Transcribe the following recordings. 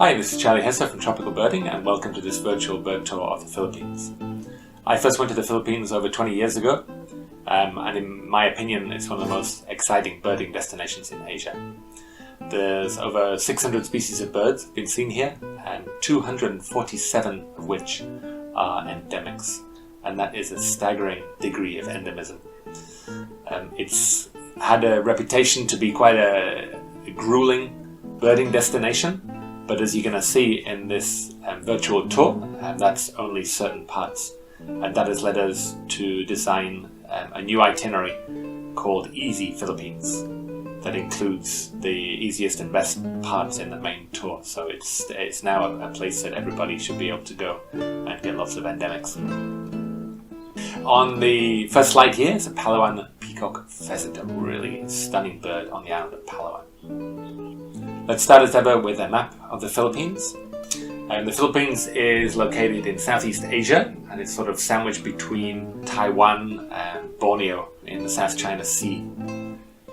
Hi, this is Charlie Hesse from Tropical Birding, and welcome to this virtual bird tour of the Philippines. I first went to the Philippines over 20 years ago, and in my opinion it's one of the most exciting birding destinations in Asia. There's over 600 species of birds been seen here, and 247 of which are endemics, and that is a staggering degree of endemism. It's had a reputation to be quite a grueling birding destination, but as you're going to see in this virtual tour, that's only certain parts, and that has led us to design a new itinerary called Easy Philippines that includes the easiest and best parts in the main tour. So it's now a place that everybody should be able to go and get lots of endemics. On the first slide here is a Palawan peacock pheasant, a really stunning bird on the island of Palawan. Let's start as ever with a map of the Philippines. The Philippines is located in Southeast Asia, and it's sort of sandwiched between Taiwan and Borneo in the South China Sea.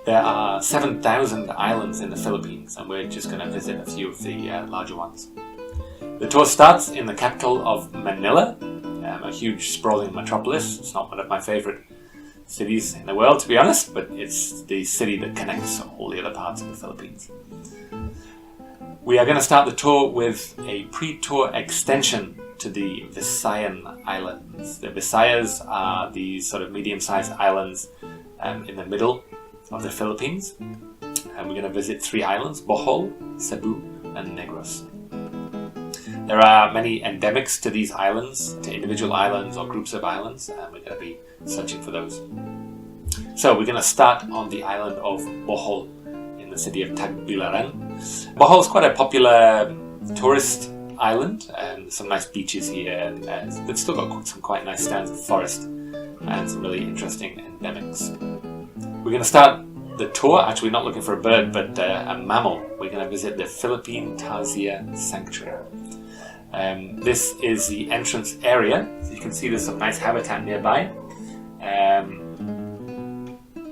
There are 7,000 islands in the Philippines, and we're just going to visit a few of the larger ones. The tour starts in the capital of Manila, a huge sprawling metropolis. It's not one of my favourite cities in the world, to be honest, but it's the city that connects all the other parts of the Philippines. We are going to start the tour with a pre-tour extension to the Visayan Islands. The Visayas are these sort of medium-sized islands in the middle of the Philippines. And we're going to visit 3 islands: Bohol, Cebu, and Negros. There are many endemics to these islands, to individual islands or groups of islands, and we're going to be searching for those. So we're going to start on the island of Bohol in the city of Tagbilaran. Bohol is quite a popular tourist island, and some nice beaches here, and it's still got some quite nice stands of forest and some really interesting endemics. We're going to start the tour, actually not looking for a bird, but a mammal. We're going to visit the Philippine Tarsier Sanctuary. This is the entrance area. So you can see there's some nice habitat nearby.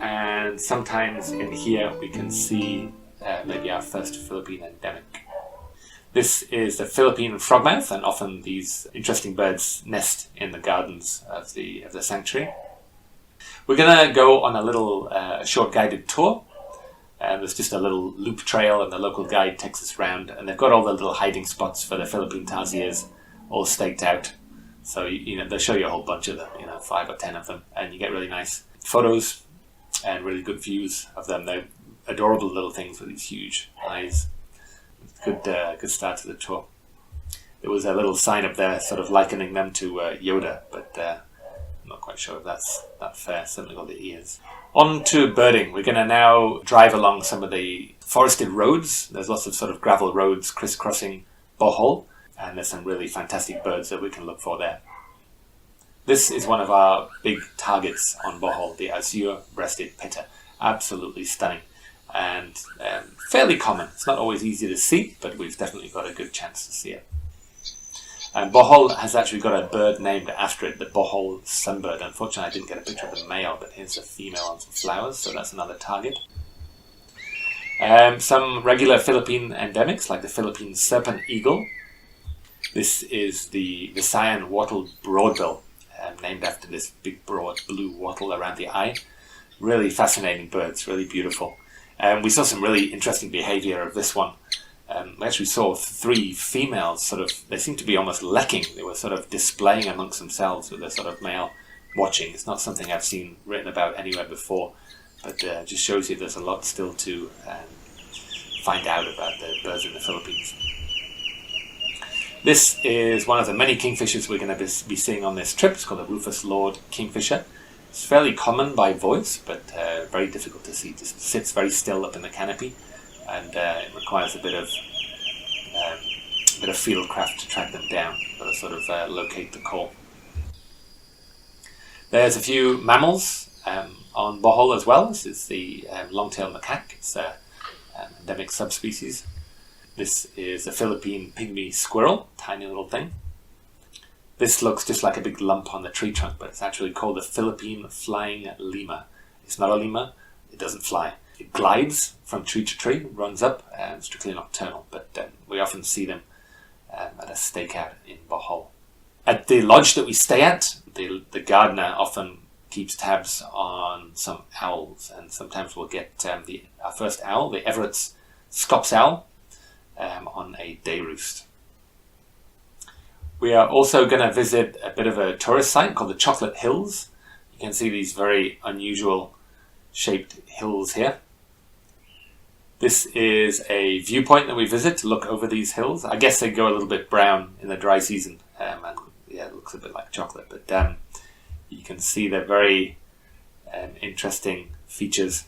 And sometimes in here we can see maybe our first Philippine endemic. This is the Philippine frogmouth, and often these interesting birds nest in the gardens of the sanctuary. We're going to go on a little short guided tour. There's just a little loop trail, and the local guide takes us around, and they've got all the little hiding spots for the Philippine tarsiers all staked out. So they'll show you a whole bunch of them, 5 or 10 of them, and you get really nice photos and really good views of them. They're adorable little things with these huge eyes. Good start to the tour. There was a little sign up there sort of likening them to Yoda, but I'm not quite sure if that's that fair. Certainly got the ears. On to birding. We're going to now drive along some of the forested roads. There's lots of sort of gravel roads crisscrossing Bohol, and there's some really fantastic birds that we can look for there. This is one of our big targets on Bohol, the azure-breasted pitter. Absolutely stunning and fairly common. It's not always easy to see, but we've definitely got a good chance to see it. And Bohol has actually got a bird named after it, the Bohol sunbird. Unfortunately, I didn't get a picture of the male, but here's a female on some flowers, so that's another target. Some regular Philippine endemics, like the Philippine serpent eagle. This is the Visayan wattled broadbill, named after this big broad blue wattle around the eye. Really fascinating birds, really beautiful. We saw some really interesting behavior of this one. We actually saw 3 females they seemed to be almost lecking. They were sort of displaying amongst themselves with a sort of male watching. It's not something I've seen written about anywhere before, but just shows you there's a lot still to find out about the birds in the Philippines. This is one of the many kingfishers we're going to be seeing on this trip. It's called the Rufous Lord Kingfisher. It's fairly common by voice, but very difficult to see. It just sits very still up in the canopy, and it requires a bit of fieldcraft to track them down, or sort of locate the call. There's a few mammals on Bohol as well. This is the long-tailed macaque. It's an endemic subspecies. This is a Philippine pygmy squirrel, tiny little thing. This looks just like a big lump on the tree trunk, but it's actually called the Philippine flying lemur. It's not a lemur, it doesn't fly. It glides from tree to tree, runs up, and strictly nocturnal, but we often see them at a stakeout in Bohol. At the lodge that we stay at, the gardener often keeps tabs on some owls, and sometimes we'll get our first owl, the Everett's Scops owl, on a day roost. We are also going to visit a bit of a tourist site called the Chocolate Hills. You can see these very unusual shaped hills here. This is a viewpoint that we visit to look over these hills. I guess they go a little bit brown in the dry season, and yeah, it looks a bit like chocolate, but you can see the very interesting features.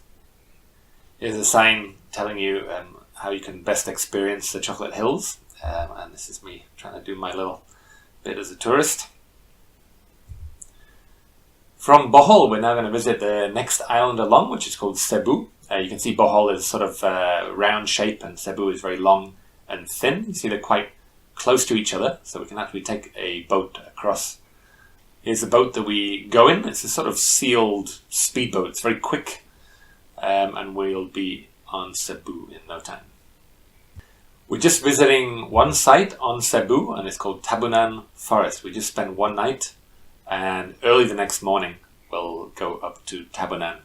Here's a sign telling you how you can best experience the Chocolate Hills, and this is me trying to do my little bit as a tourist. From Bohol, we're now going to visit the next island along, which is called Cebu. You can see Bohol is sort of round shape, and Cebu is very long and thin. You see they're quite close to each other, so we can actually take a boat across. Here's the boat that we go in. It's a sort of sealed speedboat. It's very quick, and we'll be on Cebu in no time. We're just visiting one site on Cebu, and it's called Tabunan Forest. We just spent one night, and early the next morning we'll go up to Tabunan.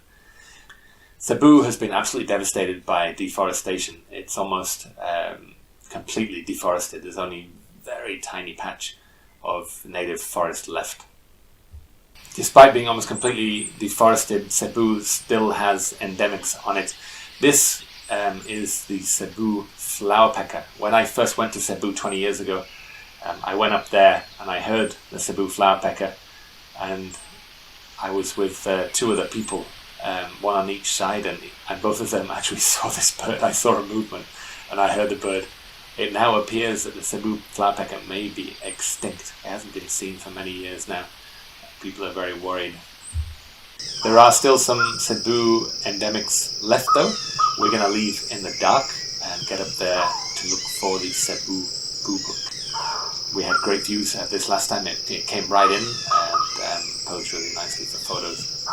Cebu has been absolutely devastated by deforestation. It's almost completely deforested. There's only a very tiny patch of native forest left. Despite being almost completely deforested, Cebu still has endemics on it. This is the Cebu flowerpecker. When I first went to Cebu 20 years ago, I went up there and I heard the Cebu flowerpecker, and I was with two other people, one on each side, and both of them actually saw this bird. I saw a movement and I heard the bird. It now appears that the Cebu flowerpecker may be extinct. It hasn't been seen for many years now. People are very worried. There are still some Cebu endemics left though. We're going to leave in the dark and get up there to look for the Cebu bugok. We had great views of this last time. It came right in and posed really nicely for photos.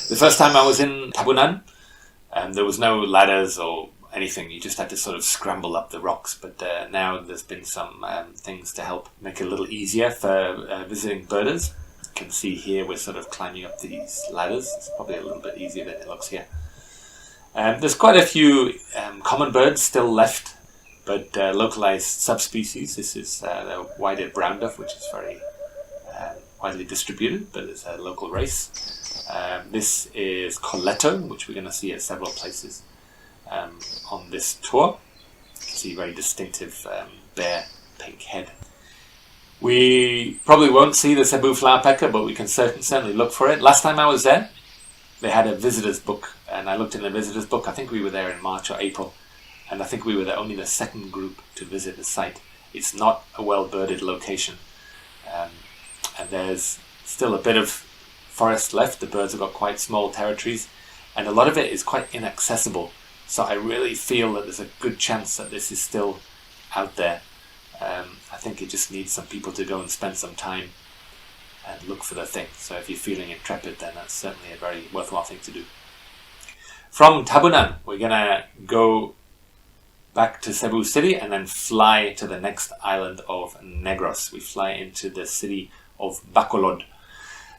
The first time I was in Tabunan, there was no ladders or anything. You just had to sort of scramble up the rocks, but now there's been some things to help make it a little easier for visiting birders. You can see here we're sort of climbing up these ladders. It's probably a little bit easier than it looks here. There's quite a few common birds still left, but localized subspecies. This is the white-eared brown duff, which is very widely distributed, but it's a local race. This is Coleto, which we're going to see at several places on this tour. You can see a very distinctive bare pink head. We probably won't see the Cebu flowerpecker, but we can certainly look for it. Last time I was there, they had a visitor's book, and I looked in the visitor's book. I think we were there in March or April, and I think we were only the second group to visit the site. It's not a well-birded location, and there's still a bit of forest left. The birds have got quite small territories, and a lot of it is quite inaccessible. So I really feel that there's a good chance that this is still out there. I think it just needs some people to go and spend some time and look for the thing. So if you're feeling intrepid, then that's certainly a very worthwhile thing to do. From Tabunan, we're going to go back to Cebu City and then fly to the next island of Negros. We fly into the city of Bacolod.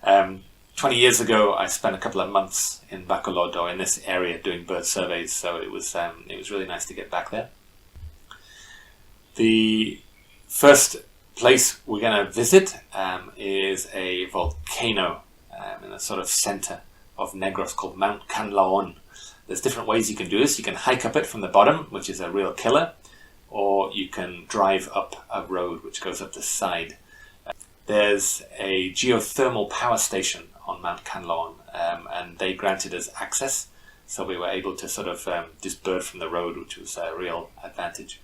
20 years ago, I spent a couple of months in Bacolod, or in this area, doing bird surveys, so it was really nice to get back there. The first place we're going to visit is a volcano in the sort of center of Negros called Mount Canlaon. There's different ways you can do this. You can hike up it from the bottom, which is a real killer, or you can drive up a road which goes up the side. There's a geothermal power station on Mount Canlaon, and they granted us access, so we were able to sort of just bird from the road, which was a real advantage.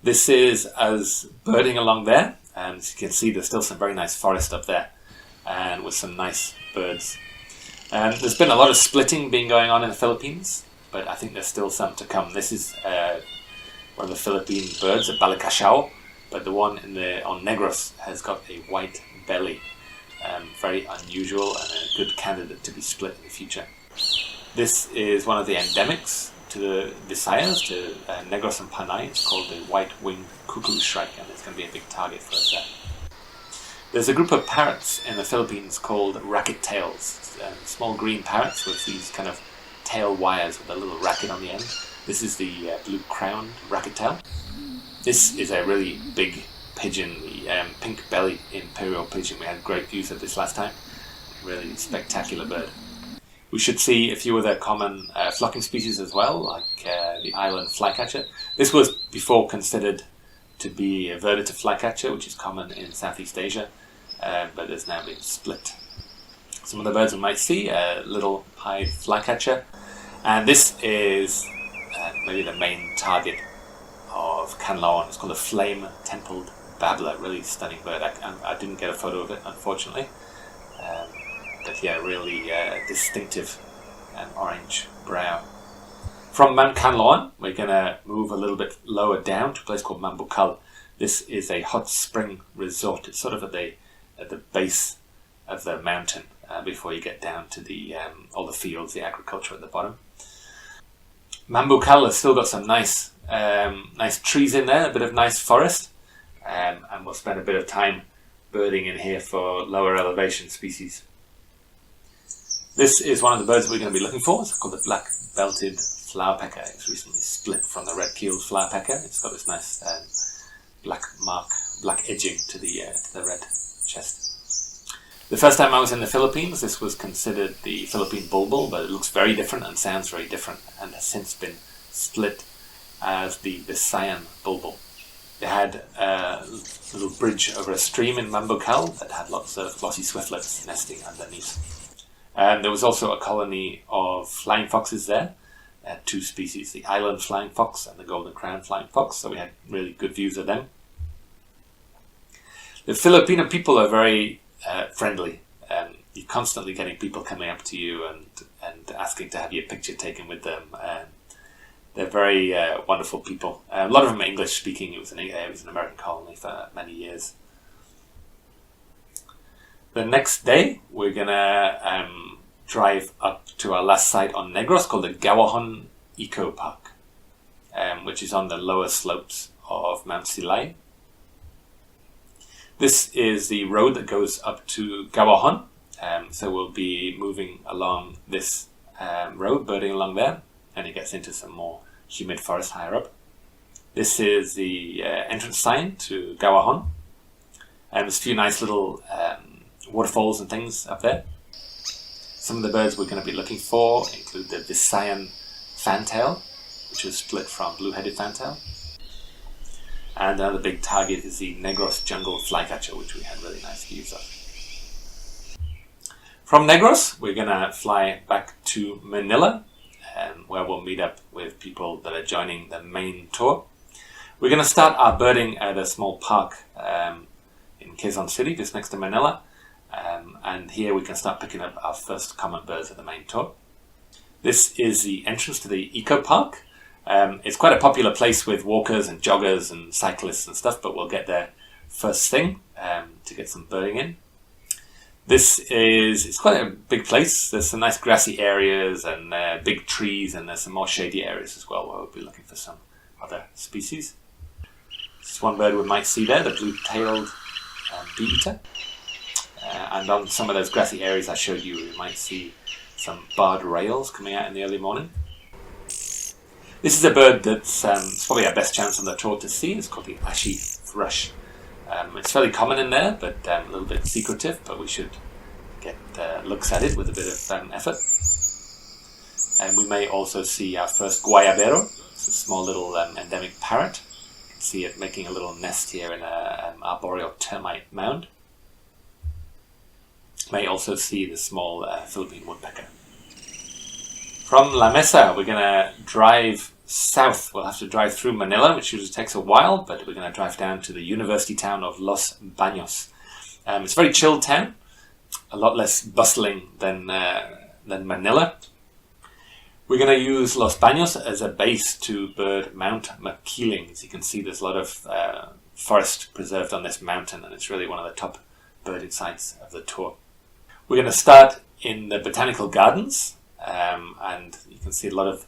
This is us birding along there, and as you can see there's still some very nice forest up there, and with some nice birds. There's been a lot of splitting going on in the Philippines, but I think there's still some to come. This is one of the Philippine birds, a balikashao, but the one on Negros has got a white belly. Very unusual and a good candidate to be split in the future. This is one of the endemics to the Visayas, to Negros and Panay. It's called the white-winged cuckoo shrike, and it's going to be a big target for us there. There's a group of parrots in the Philippines called racket tails. Small green parrots with these kind of tail wires with a little racket on the end. This is the blue-crowned racket tail. This is a really big pigeon, the pink-bellied imperial pigeon. We had great views of this last time. Really spectacular bird. We should see a few other common flocking species as well, like the island flycatcher. This was before considered to be a vertebrate flycatcher, which is common in Southeast Asia, but has now been split. Some of the birds we might see, little pied flycatcher, and this is maybe the main target of Canlaon. It's called a flame-templed babbler, really stunning bird. I didn't get a photo of it, unfortunately. But yeah, really distinctive orange brow. From Mount Canlaon, we're going to move a little bit lower down to a place called Mambucal. This is a hot spring resort. It's sort of at the base of the mountain before you get down to the all the fields, the agriculture at the bottom. Mambucal has still got some nice trees in there, a bit of nice forest, and we'll spend a bit of time birding in here for lower elevation species. This is one of the birds we're going to be looking for. It's called the black-belted flowerpecker. It's recently split from the red-keeled flowerpecker. It's got this nice black edging to the red chest. The first time I was in the Philippines, this was considered the Philippine bulbul, but it looks very different and sounds very different, and has since been split as the Visayan bulbul. They had a little bridge over a stream in Mambucal that had lots of glossy swiftlets nesting underneath. There was also a colony of flying foxes there. Two species, the island flying fox and the golden crown flying fox, so we had really good views of them. The Filipino people are very friendly. You're constantly getting people coming up to you and asking to have your picture taken with them. They're very wonderful people. A lot of them are English speaking. It was an American colony for many years. The next day, we're going to drive up to our last site on Negros called the Gawahon Eco Park, which is on the lower slopes of Mount Silay. This is the road that goes up to Gawahon, so we'll be moving along this road, birding along there, and it gets into some more humid forest higher up. This is the entrance sign to Gawahon, and there's a few nice little waterfalls and things up there. Some of the birds we're going to be looking for include the Visayan fantail, which was split from blue-headed fantail. And another big target is the Negros jungle flycatcher, which we had really nice views of. From Negros, we're going to fly back to Manila, where we'll meet up with people that are joining the main tour. We're going to start our birding at a small park in Quezon City, just next to Manila. And here we can start picking up our first common birds of the main tour. This is the entrance to the Eco Park. It's quite a popular place with walkers and joggers and cyclists and stuff, but we'll get there first thing to get some birding in. It's quite a big place. There's some nice grassy areas and big trees, and there's some more shady areas as well where we'll be looking for some other species. This is one bird we might see there, the blue-tailed bee-eater. And on some of those grassy areas I showed you, we might see some barred rails coming out in the early morning. This is a bird that's it's probably our best chance on the tour to see. It's called the ashy thrush. It's fairly common in there, but a little bit secretive, but we should get looks at it with a bit of effort. And we may also see our first guayabero. It's a small little endemic parrot. You can see it making a little nest here in an arboreal termite mound. May also see the small Philippine woodpecker. From La Mesa, we're going to drive south. We'll have to drive through Manila, which usually takes a while, but we're going to drive down to the university town of Los Baños. It's a very chilled town, a lot less bustling than Manila. We're going to use Los Baños as a base to bird Mount Makiling. As you can see, there's a lot of forest preserved on this mountain, and it's really one of the top birding sites of the tour. We're going to start in the botanical gardens, and you can see a lot of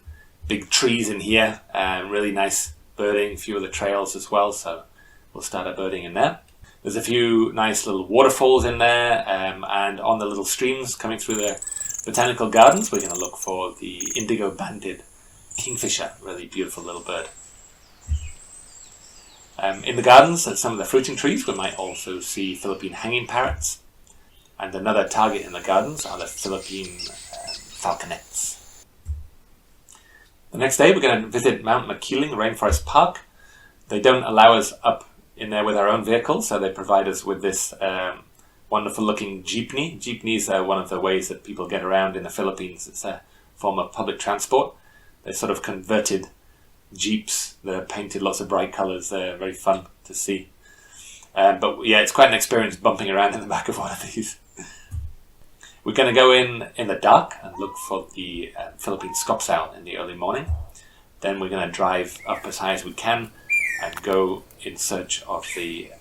big trees in here, really nice birding, a few of the trails as well, so we'll start our birding in there. There's a few nice little waterfalls in there, and on the little streams coming through the botanical gardens, we're going to look for the indigo-banded kingfisher, really beautiful little bird. In the gardens, at some of the fruiting trees, we might also see Philippine hanging parrots, and another target in the gardens are the Philippine falconets. The next day, we're going to visit Mount Makiling Rainforest Park. They don't allow us up in there with our own vehicle, so they provide us with this wonderful looking jeepney. Jeepneys are one of the ways that people get around in the Philippines. It's a form of public transport. They're sort of converted jeeps that are painted lots of bright colours. They're very fun to see. But yeah, it's quite an experience bumping around in the back of one of these. We're going to go in the dark and look for the Philippine scops owl in the early morning. Then we're going to drive up as high as we can and go in search of the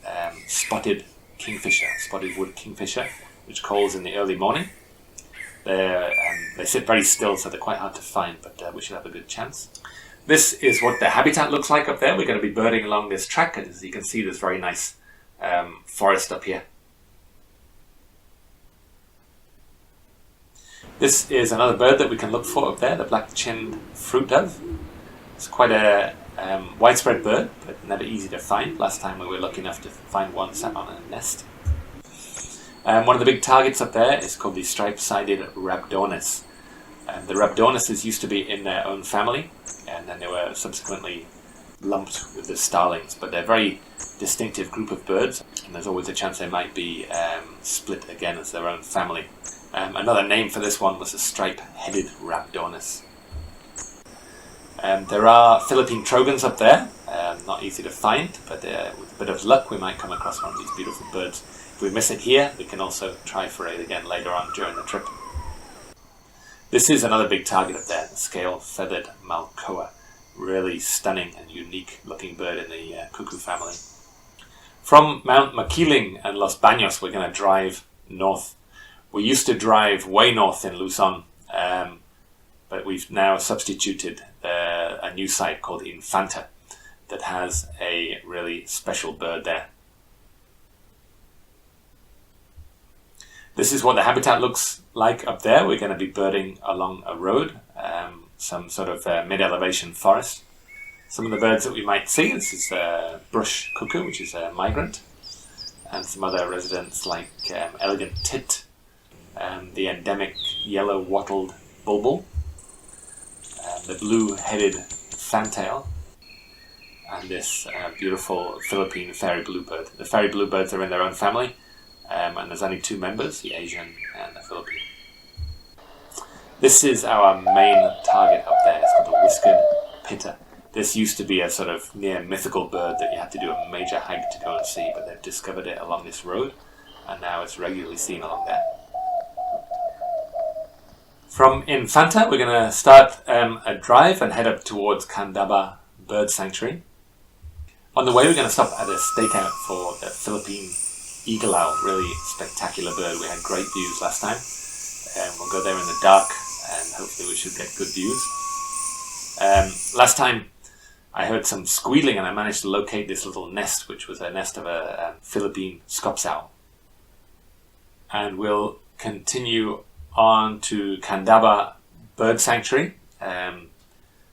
spotted wood kingfisher, which calls in the early morning. They sit very still, so they're quite hard to find, but we should have a good chance. This is what the habitat looks like up there. We're going to be birding along this track, and as you can see, there's very nice forest up here. This is another bird that we can look for up there, the black-chinned fruit dove. It's quite a widespread bird, but never easy to find. Last time we were lucky enough to find one sat on a nest. One of the big targets up there is called the striped-sided Rhabdornis. The Rhabdornises used to be in their own family, and then they were subsequently lumped with the starlings, but they're a very distinctive group of birds, and there's always a chance they might be split again as their own family. Another name for this one was the stripe-headed Rhabdornis. There are Philippine trogons up there, not easy to find, but with a bit of luck we might come across one of these beautiful birds. If we miss it here, we can also try for it again later on during the trip. This is another big target up there, the scale-feathered Malcoa. Really stunning and unique looking bird in the cuckoo family. From Mount Makiling and Los Baños, we're going to drive north. We used to drive way north in Luzon, but we've now substituted a new site called Infanta that has a really special bird there. This is what the habitat looks like up there. We're going to be birding along a road, some sort of mid-elevation forest. Some of the birds that we might see, this is a brush cuckoo, which is a migrant, and some other residents like elegant tit, the endemic yellow wattled bulbul, the blue-headed fantail, and this beautiful Philippine fairy bluebird. The fairy bluebirds are in their own family, and there's only two members, the Asian and the Philippine. This is our main target up there. It's called the whiskered pitta. This used to be a sort of near mythical bird that you had to do a major hike to go and see, but they've discovered it along this road, and now it's regularly seen along there. From Infanta, we're going to start a drive and head up towards Candaba Bird Sanctuary. On the way, we're going to stop at a stakeout for the Philippine eagle owl, really spectacular bird. We had great views last time, and we'll go there in the dark, and hopefully we should get good views. Last time, I heard some squealing, and I managed to locate this little nest, which was a nest of a Philippine scops owl. And we'll continue on to Candaba Bird Sanctuary,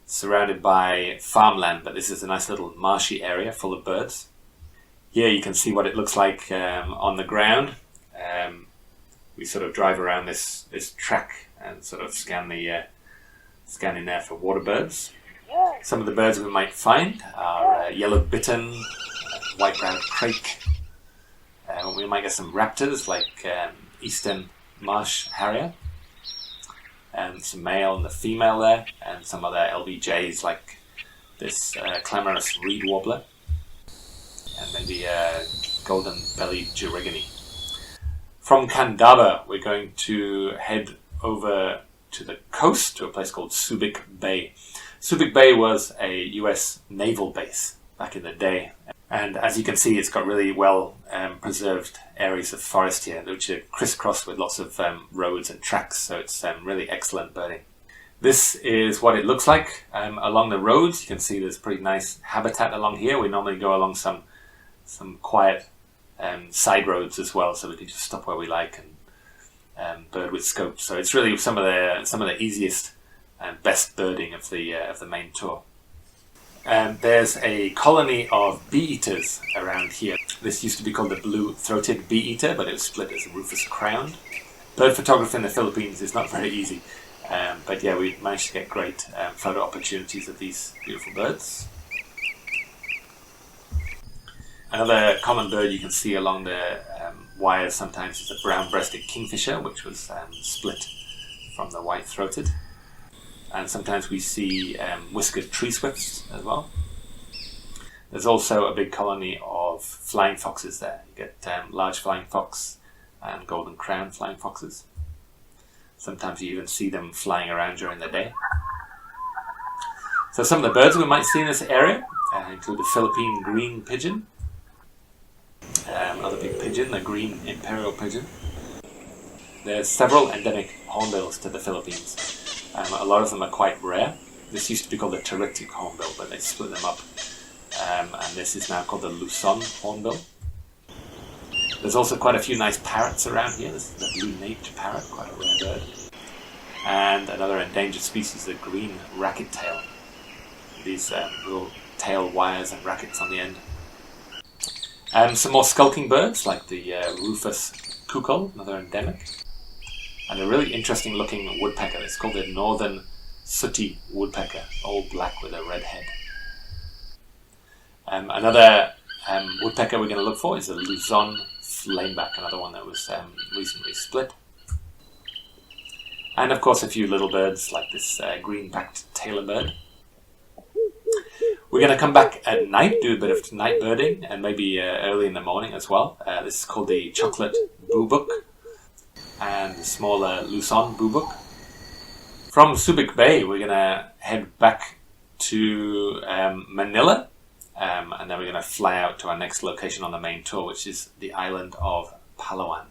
surrounded by farmland, but this is a nice little marshy area full of birds. Here you can see what it looks like on the ground. We sort of drive around this track and sort of scan in there for water birds. Some of the birds we might find are yellow bittern, white-browed crake. We might get some raptors like eastern marsh harrier, and some male and the female there, and some other LBJs like this clamorous reed warbler, and maybe a golden-bellied Gerygony. From Candaba, we're going to head over to the coast to a place called Subic Bay. Subic Bay was a US naval base back in the day, and as you can see, it's got really well preserved areas of forest here, which are crisscrossed with lots of roads and tracks, so it's really excellent birding. This is what it looks like along the roads. You can see there's pretty nice habitat along here. We normally go along some quiet side roads as well, so we can just stop where we like and bird with scope. So it's really some of the easiest and best birding of the main tour. There's a colony of bee-eaters around here. This used to be called the blue-throated bee-eater, but it was split as a rufous crowned. Bird photography in the Philippines is not very easy, but yeah, we managed to get great photo opportunities of these beautiful birds. Another common bird you can see along the wires sometimes is a brown-breasted kingfisher, which was split from the white-throated. And sometimes we see whiskered tree swifts as well. There's also a big colony of flying foxes there. You get large flying fox and golden crown flying foxes. Sometimes you even see them flying around during the day. So some of the birds we might see in this area include the Philippine green pigeon, another big pigeon, the green imperial pigeon. There's several endemic hornbills to the Philippines. A lot of them are quite rare. This used to be called the Turitic hornbill, but they split them up. And this is now called the Luzon hornbill. There's also quite a few nice parrots around here. This is the blue-naped parrot, quite a rare bird. And another endangered species, the green racket tail. These little tail wires and rackets on the end. Some more skulking birds, like the rufous cuckoo, another endemic. And a really interesting looking woodpecker. It's called the northern sooty woodpecker, all black with a red head. Another woodpecker we're going to look for is the Luzon flameback, another one that was recently split. And of course a few little birds like this green-backed tailor bird. We're going to come back at night, do a bit of night birding, and maybe early in the morning as well. This is called the chocolate bubuk, and the smaller Luzon bubuk. From Subic Bay, we're going to head back to Manila, and then we're going to fly out to our next location on the main tour, which is the island of Palawan.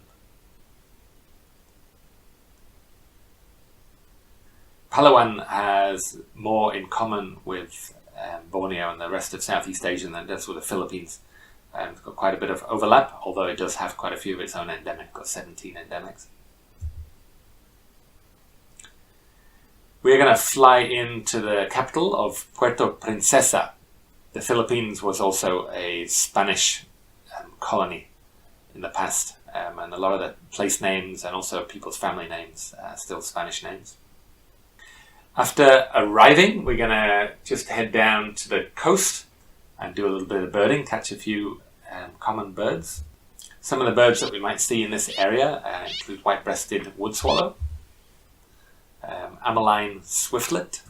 Palawan has more in common with Borneo and the rest of Southeast Asia than it does with the Philippines. It's got quite a bit of overlap, although it does have quite a few of its own endemic. It's got 17 endemics. We're going to fly into the capital of Puerto Princesa. The Philippines was also a Spanish colony in the past, and a lot of the place names and also people's family names are still Spanish names. After arriving, we're going to just head down to the coast and do a little bit of birding, catch a few common birds. Some of the birds that we might see in this area include white-breasted wood swallow, Ameline swiftlet,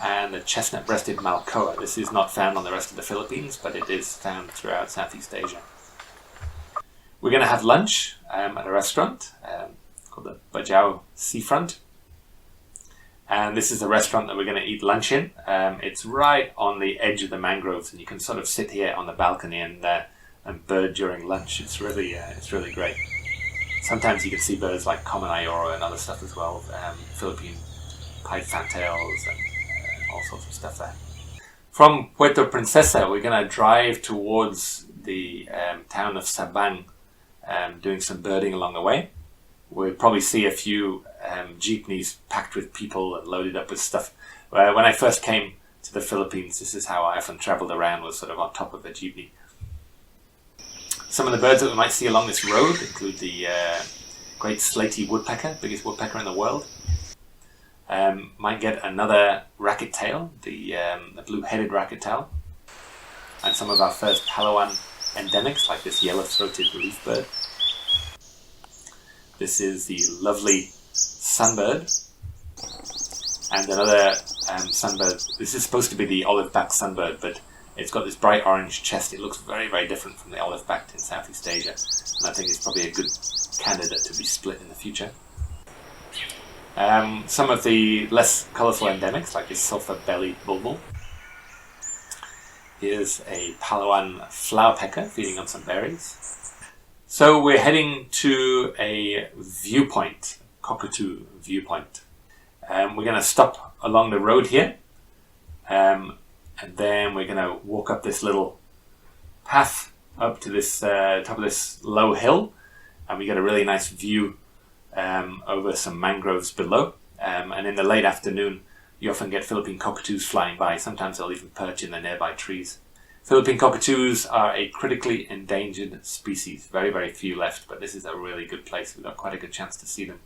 and the chestnut-breasted malcoa. This is not found on the rest of the Philippines, but it is found throughout Southeast Asia. We're going to have lunch at a restaurant called the Bajau Seafront. And this is the restaurant that we're going to eat lunch in. It's right on the edge of the mangroves, and you can sort of sit here on the balcony and bird during lunch. It's really great. Sometimes you can see birds like common ayoro and other stuff as well, Philippine pied fantails and all sorts of stuff there. From Puerto Princesa, we're going to drive towards the town of Sabang, doing some birding along the way. We'll probably see a few jeepneys packed with people and loaded up with stuff. When I first came to the Philippines, this is how I often travelled around, was sort of on top of a jeepney. Some of the birds that we might see along this road include the great slaty woodpecker, biggest woodpecker in the world. Might get another racket tail, the blue-headed racket tail, and some of our first Palawan endemics, like this yellow-throated leaf bird. This is the lovely sunbird, and another sunbird. This is supposed to be the olive-backed sunbird, but it's got this bright orange chest. It looks very, very different from the olive-backed in Southeast Asia, and I think it's probably a good candidate to be split in the future. Some of the less colourful endemics, like this sulphur-bellied bulbul. Here's a Palawan flowerpecker feeding on some berries. So we're heading to a viewpoint, Cockatoo viewpoint. We're going to stop along the road here, and then we're going to walk up this little path up to this top of this low hill, and we get a really nice view over some mangroves below. And in the late afternoon, you often get Philippine cockatoos flying by. Sometimes they'll even perch in the nearby trees. Philippine cockatoos are a critically endangered species. Very, very few left, but this is a really good place. We've got quite a good chance to see them.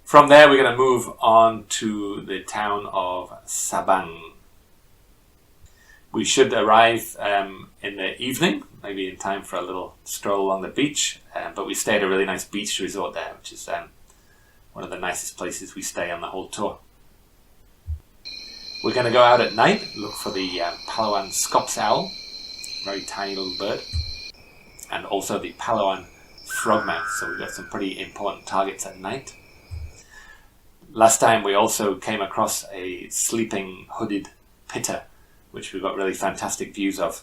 From there, we're going to move on to the town of Sabang. We should arrive in the evening, maybe in time for a little stroll along the beach, but we stay at a really nice beach resort there, which is one of the nicest places we stay on the whole tour. We're going to go out at night, look for the Palawan scops owl, very tiny little bird, and also the Palawan frogmouth, so we've got some pretty important targets at night. Last time we also came across a sleeping hooded pitta, which we got really fantastic views of.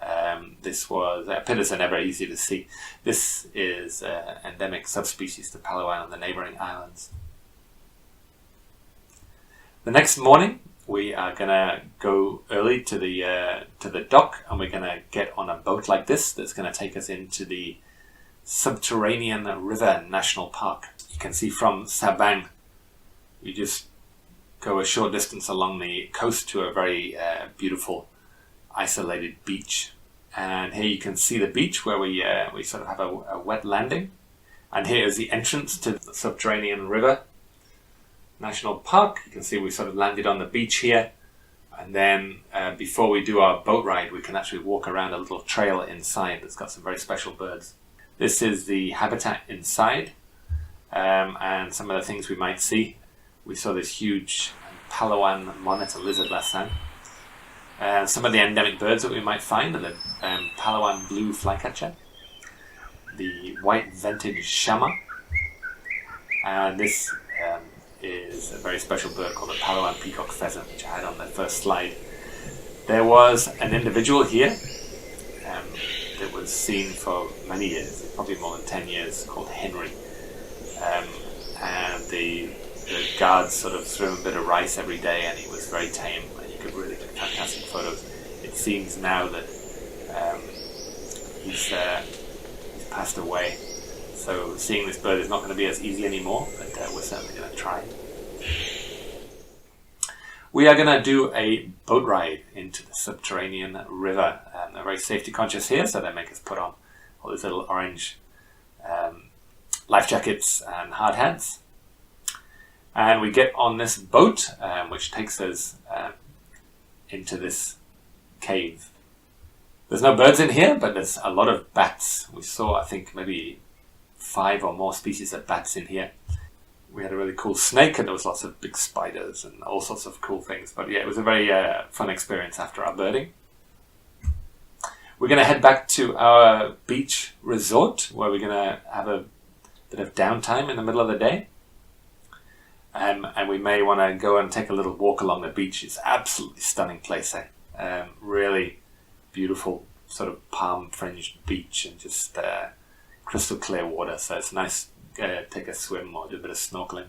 Pittas are never easy to see. This is an endemic subspecies to Palawan and the neighbouring islands. The next morning, we are going to go early to the dock, and we're going to get on a boat like this that's going to take us into the Subterranean River National Park. You can see from Sabang, we just go a short distance along the coast to a very beautiful isolated beach. And here you can see the beach where we sort of have a wet landing. And here is the entrance to the Subterranean River National Park. You can see we sort of landed on the beach here. And then before we do our boat ride, we can actually walk around a little trail inside that's got some very special birds. This is the habitat inside, and some of the things we might see. We saw this huge Palawan monitor lizard last time. Some of the endemic birds that we might find are the Palawan blue flycatcher, the white-vented shama, and this is a very special bird called the Palawan peacock pheasant, which I had on the first slide. There was an individual here that was seen for many years, probably more than 10 years, called Henry, and the guards sort of threw him a bit of rice every day, and he was very tame, and you could really get fantastic photos. It seems now that he's passed away, so seeing this bird is not going to be as easy anymore, but we're certainly going to try. We are going to do a boat ride into the Subterranean River. They're very safety conscious here, so they make us put on all these little orange life jackets and hard hats. And we get on this boat, which takes us into this cave. There's no birds in here, but there's a lot of bats. We saw, I think, maybe 5 or more species of bats in here. We had a really cool snake, and there was lots of big spiders and all sorts of cool things. But yeah, it was a very fun experience after our birding. We're going to head back to our beach resort, where we're going to have a bit of downtime in the middle of the day. And we may want to go and take a little walk along the beach. It's an absolutely stunning place, really beautiful sort of palm-fringed beach, and just crystal clear water. So it's nice to take a swim or do a bit of snorkeling.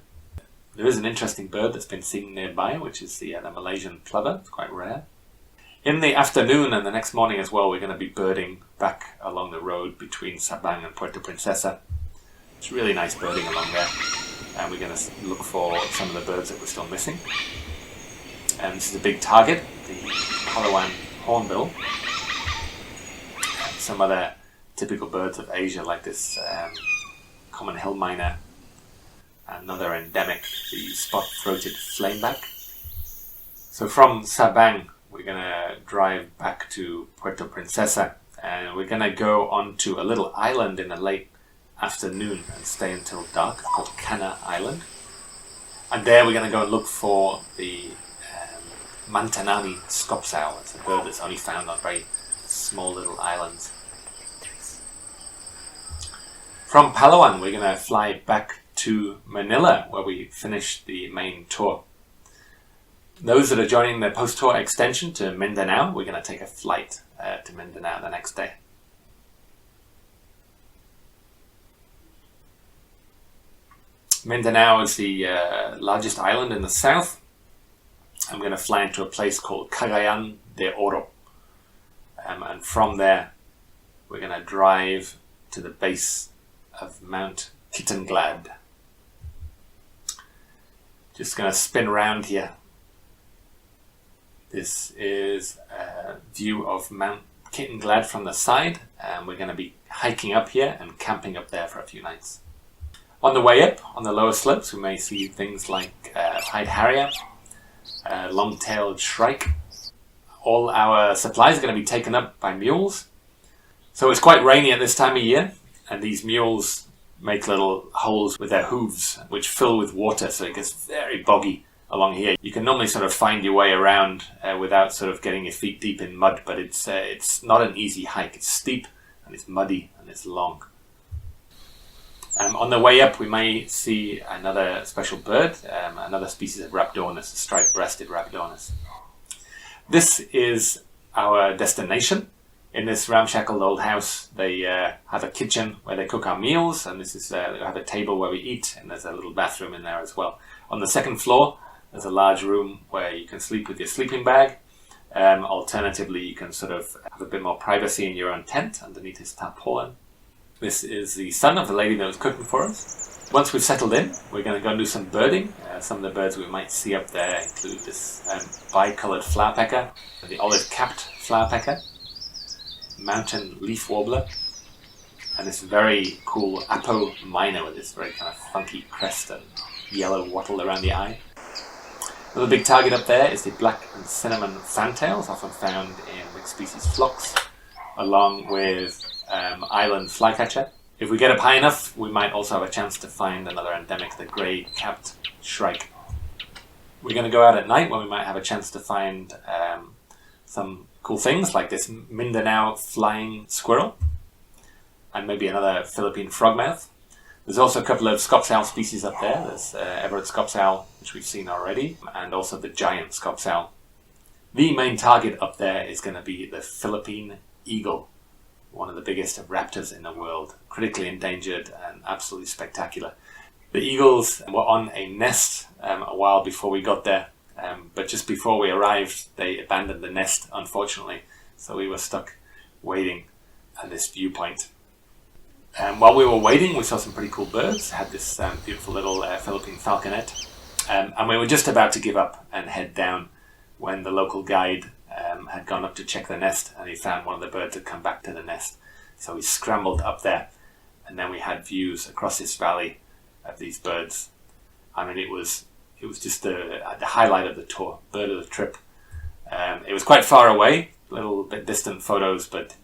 There is an interesting bird that's been seen nearby, which is the Malaysian plover. It's quite rare. In the afternoon and the next morning as well, we're going to be birding back along the road between Sabang and Puerto Princesa. It's really nice birding along there. And we're going to look for some of the birds that we're still missing. And this is a big target, the Palawan hornbill. And some other typical birds of Asia, like this common hill miner. Another endemic, the spot-throated flameback. So from Sabang, we're going to drive back to Puerto Princesa. And we're going to go onto a little island in the late afternoon and stay until dark, called Cana Island. And there we're going to go and look for the Mantanani scops owl. It's a bird that's only found on very small little islands. From Palawan, we're going to fly back to Manila, where we finished the main tour. Those that are joining the post-tour extension to Mindanao, we're going to take a flight to Mindanao the next day. Mindanao is the largest island in the south. I'm going to fly into a place called Cagayan de Oro. And from there, we're going to drive to the base of Mount Kittanglad. Just going to spin around here. This is a view of Mount Kittanglad from the side, and we're going to be hiking up here and camping up there for a few nights. On the way up, on the lower slopes, we may see things like pied harrier, long-tailed shrike. All our supplies are going to be taken up by mules. So it's quite rainy at this time of year, and these mules make little holes with their hooves, which fill with water, so it gets very boggy along here. You can normally sort of find your way around without sort of getting your feet deep in mud, but it's not an easy hike. It's steep, and it's muddy, and it's long. On the way up, we may see another special bird, another species of Rhabdornis, a striped-breasted Rhabdornis. This is our destination. In this ramshackle old house, they have a kitchen where they cook our meals, and this is they have a table where we eat, and there's a little bathroom in there as well. On the second floor, there's a large room where you can sleep with your sleeping bag. Alternatively, you can sort of have a bit more privacy in your own tent underneath this tarpaulin. This is the son of the lady that was cooking for us. Once we've settled in, we're going to go and do some birding. Some of the birds we might see up there include this bicoloured flowerpecker, the olive-capped flowerpecker, mountain leaf warbler, and this very cool Apo minor with this very kind of funky crest and yellow wattle around the eye. Another big target up there is the black and cinnamon fantails, often found in mixed species flocks, along with island flycatcher. If we get up high enough, we might also have a chance to find another endemic, the grey-capped shrike. We're going to go out at night when we might have a chance to find some cool things like this Mindanao flying squirrel and maybe another Philippine frogmouth. There's also a couple of scops owl species up there. There's Everett scops owl, which we've seen already, and also the giant scops owl. The main target up there is going to be the Philippine eagle, one of the biggest raptors in the world, critically endangered and absolutely spectacular. The eagles were on a nest a while before we got there, but just before we arrived, they abandoned the nest, unfortunately, so we were stuck waiting at this viewpoint. While we were waiting, we saw some pretty cool birds. Had this beautiful little Philippine falconet, and we were just about to give up and head down when the local guide had gone up to check the nest, and he found one of the birds had come back to the nest. So we scrambled up there, and then we had views across this valley of these birds. I mean, it was just the highlight of the tour, bird of the trip. It was quite far away, a little bit distant photos, but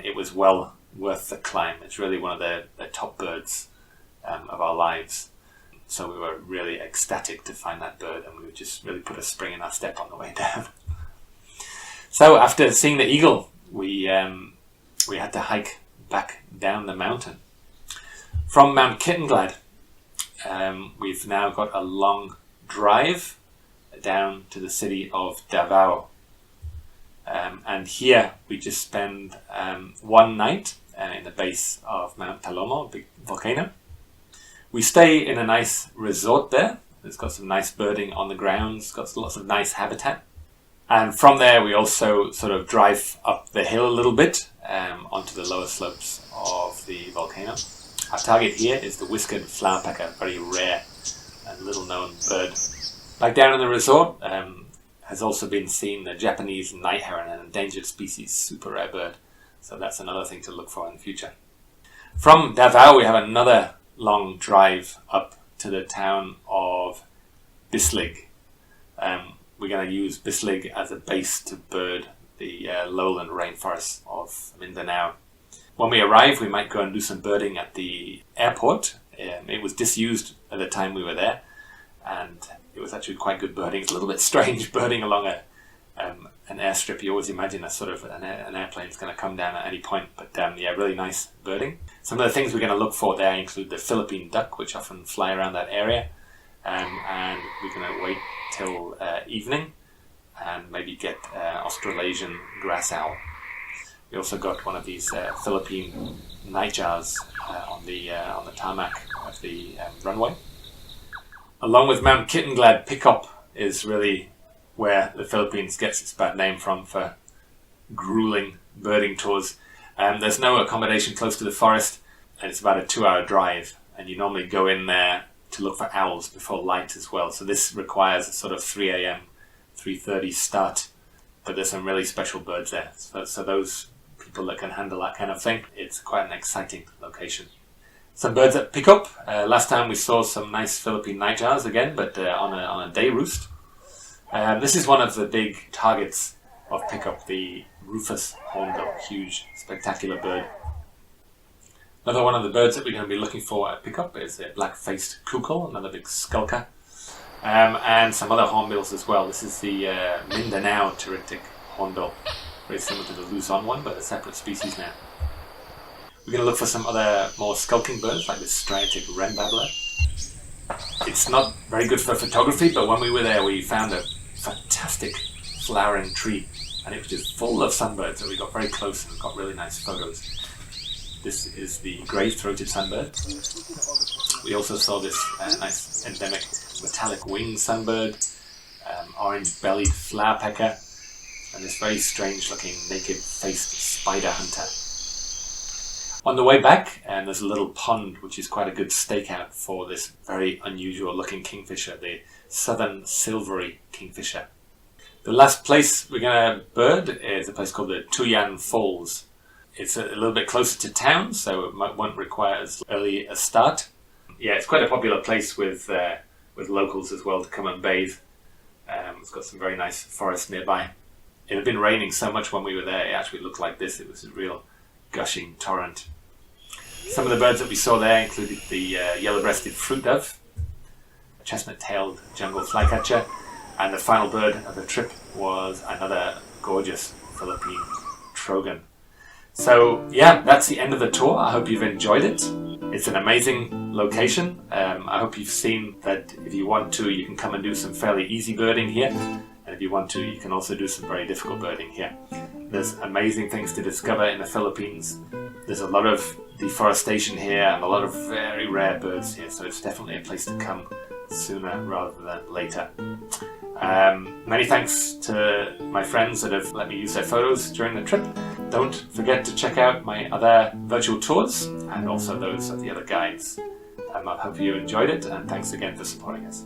it was well worth the climb. It's really one of the top birds of our lives. So we were really ecstatic to find that bird, and we just really put a spring in our step on the way down. So after seeing the eagle, we had to hike back down the mountain. From Mount Kittanglad, we've now got a long drive down to the city of Davao. And here we just spend one night in the base of Mount Talomo, a big volcano. We stay in a nice resort there. It's got some nice birding on the ground. It's got lots of nice habitat. And from there, we also sort of drive up the hill a little bit onto the lower slopes of the volcano. Our target here is the whiskered flowerpecker, a very rare and little-known bird. Like down in the resort, has also been seen the Japanese night heron, an endangered species, super rare bird. So that's another thing to look for in the future. From Davao, we have another long drive up to the town of Bislig. We're going to use Bislig as a base to bird the lowland rainforests of Mindanao. When we arrive, we might go and do some birding at the airport. It was disused at the time we were there, and it was actually quite good birding. It's a little bit strange birding along an airstrip. You always imagine a sort of an airplane's going to come down at any point, but yeah, really nice birding. Some of the things we're going to look for there include the Philippine duck, which often fly around that area, and we're going to wait till evening and maybe get Australasian grass owl. We also got one of these Philippine nightjars on the tarmac of the runway. Along with Mount Kittenglad, Pickup is really where the Philippines gets its bad name from for grueling birding tours. There's no accommodation close to the forest, and it's about a 2-hour drive, and you normally go in there to look for owls before light as well. So this requires a sort of 3 a.m., 3:30 start, but there's some really special birds there. So those people that can handle that kind of thing, it's quite an exciting location. Some birds that pick up. Last time we saw some nice Philippine nightjars again, but on a day roost. This is one of the big targets of pickup, the Rufous Hornbill, huge, spectacular bird. Another one of the birds that we're going to be looking for at pickup is a black-faced Kukul, another big skulker, and some other hornbills as well. This is the Mindanao Pteritic Hornbill, very similar to the Luzon one, but a separate species now. We're going to look for some other more skulking birds, like this Striatic wren babbler. It's not very good for photography, but when we were there, we found a fantastic flowering tree, and it was just full of sunbirds, so we got very close and got really nice photos. This is the grey-throated sunbird. We also saw this nice endemic metallic winged sunbird, orange-bellied flowerpecker, and this very strange-looking naked-faced spider hunter. On the way back, and there's a little pond which is quite a good stakeout for this very unusual-looking kingfisher, the southern silvery kingfisher. The last place we're going to bird is a place called the Tuyan Falls. It's a little bit closer to town, so it won't require as early a start. Yeah, it's quite a popular place with locals as well to come and bathe. It's got some very nice forest nearby. It had been raining so much when we were there, it actually looked like this. It was a real gushing torrent. Some of the birds that we saw there included the yellow-breasted fruit dove, a chestnut-tailed jungle flycatcher, and the final bird of the trip was another gorgeous Philippine trogon. So yeah, that's the end of the tour. I hope you've enjoyed it. It's an amazing location. I hope you've seen that if you want to, you can come and do some fairly easy birding here. And if you want to, you can also do some very difficult birding here. There's amazing things to discover in the Philippines. There's a lot of deforestation here and a lot of very rare birds here, so it's definitely a place to come sooner rather than later. Many thanks to my friends that have let me use their photos during the trip. Don't forget to check out my other virtual tours and also those of the other guides. I hope you enjoyed it, and thanks again for supporting us.